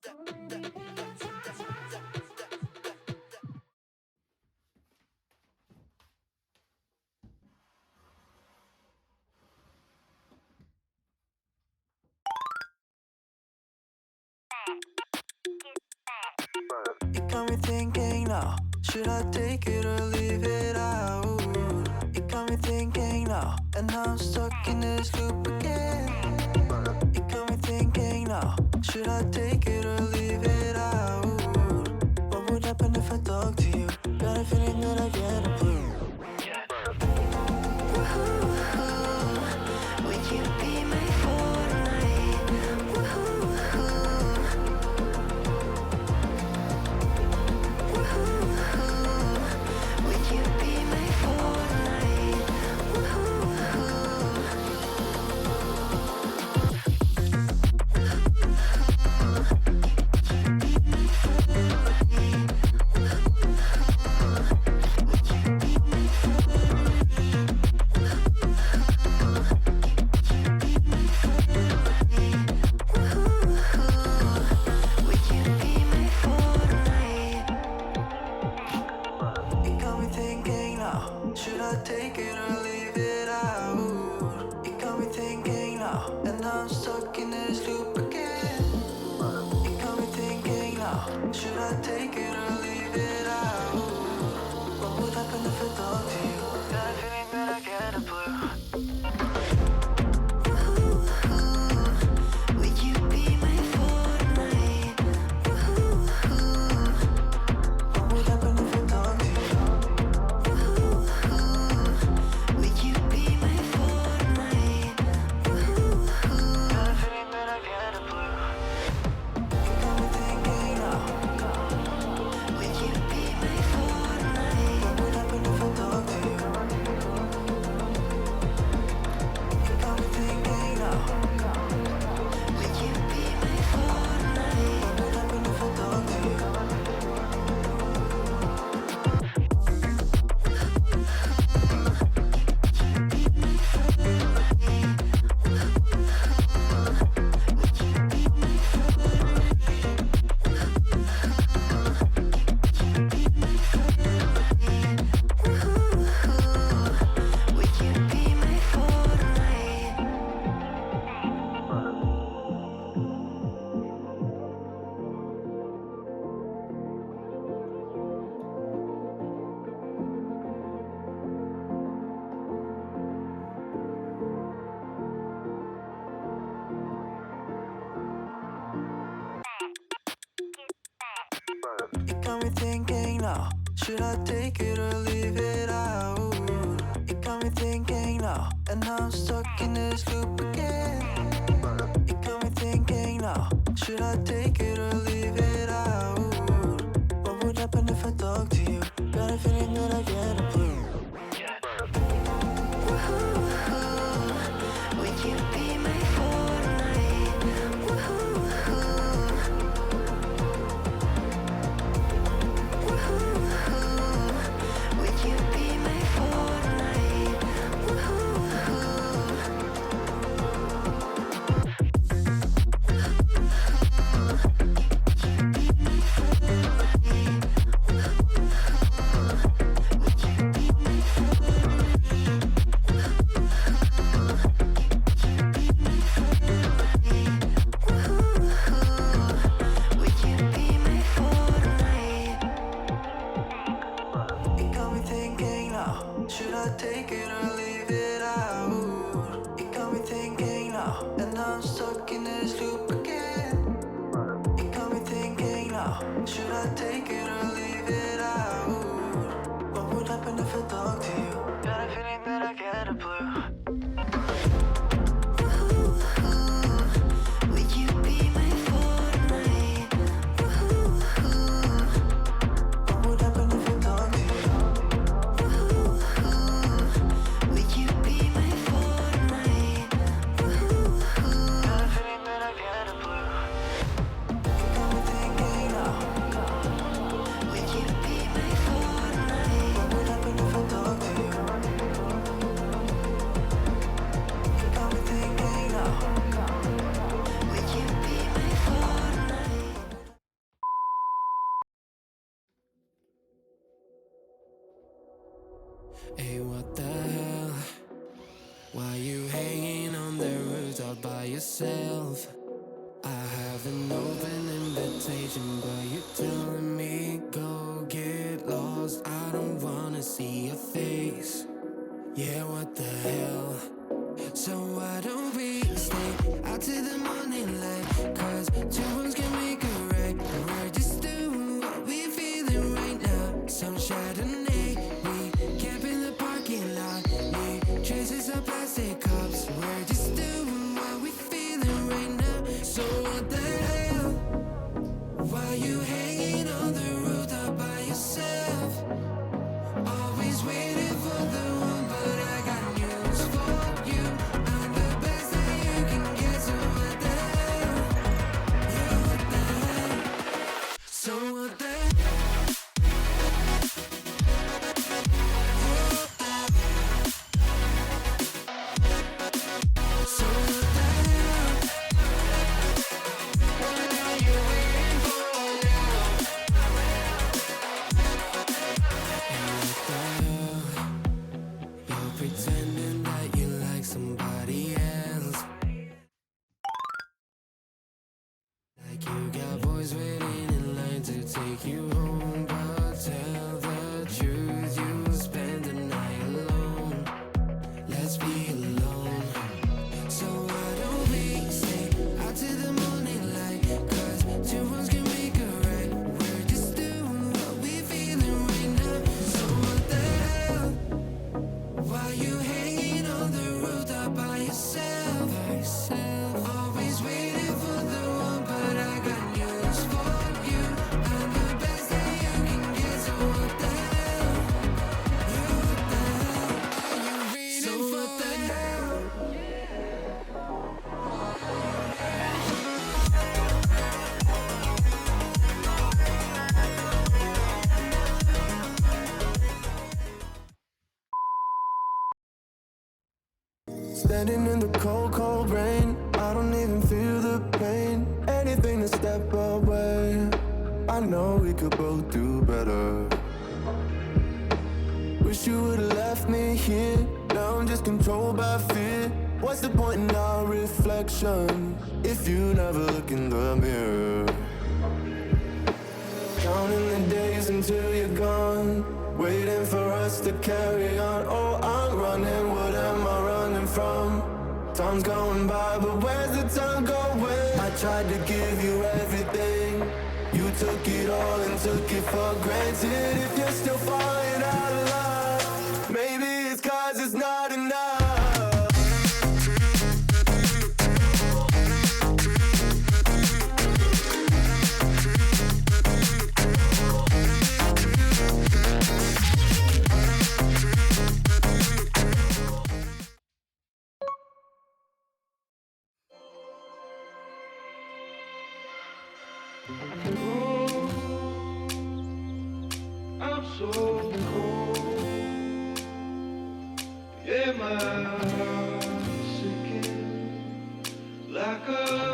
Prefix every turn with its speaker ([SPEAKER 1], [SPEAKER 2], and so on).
[SPEAKER 1] It got me thinking now, should I take it or leave it out? It got me thinking now, and now I'm stuck in this loop again. It got me thinking now, should I take it or leave it out? What would happen if I talk to you? Got a feeling that I get a clue. Would you be my fortnight? Would you be my fortnight? It got me thinking now, should I take it or leave it out? It got me thinking now, and now I'm stuck in this loop again. It got me thinking now, should I take it or leave it out? What would happen if I talk to you? Got a feeling that I get a blue. Would you be my fortnight? What would happen if I talk to you? Would you be my fortnight? Got a feeling that I get a blue. It got me thinking now. Would you be my fortnight? What would happen if I talk to you? It got me thinking now. Would you be my fortnight? What would happen if I talk to you? Would you be my fortnight? It got me thinking now, should I take it or leave it out? It got me thinking now, and now I'm stuck in this loop again. It got me thinking now, should I take it or leave it out? What would happen if I talk to you? Got a feeling that I get a blue. Would you be my fortnight? Would you be my fortnight? Would you be my fortnight? It got me thinking now, should I take it or leave it out? It got me thinking now, and now I'm stuck in this loop again. It got me thinking now, should I take it or leave it out? What would happen if I talk to you? Got a feeling that I get a blue. Would you be my fortnight? What would happen if I talk to you? Would you be my fortnight? Got a feeling that I get a blue. It got me thinking now, Hey, what the hell? Why you hanging on the roof all by yourself? I have an open invitation, but you're telling me go get lost. I don't wanna see your face. Yeah, what the hell? So why don't we stay out till the morning light? Cause two wrongs can make a right. We're just doing what we feeling right now. Some Chardonnay, we camp in the parking lot. Leave traces of plastic cups. We're just doing what we feeling right now. So what the hell? Why you hanging on the rooftop by yourself? Always waiting for the one, but I got news for you. I'm the best that you can get. So what the hell? Yeah, what the hell? So what the hell? So what the hell? What are you waiting for now? And what the hell? You're pretending that you like somebody else. Like you got boys waiting in line to take you home. But tell the truth, you spend the night alone. Let's be alone. So why don't we stay out till the morning light? Cause two wrongs can make a right. We're just doing what we feeling right now. So what the hell? Why you hanging on the rooftop by yourself? Always waiting for the one, but I got news for you. I'm the best that you can get. So what the hell? Yeah, what the hell? Are you waiting so for what the hell? Standing in the cold, cold rain, I don't even feel the pain. Anything to step away. I know we could both do better. Wish you would've left me here. Now I'm just controlled by fear. What's the point in our reflection if you never look in the mirror? Counting the days until you're gone, waiting for us to carry on. Oh, I'm running, what am I running from? Time's going by, but where's the time going? I tried to give you everything. You took it all and took it for granted. If you're still falling out of love, maybe it's cause it's not enough. I'm so cold. Yeah, my heart's sinking like a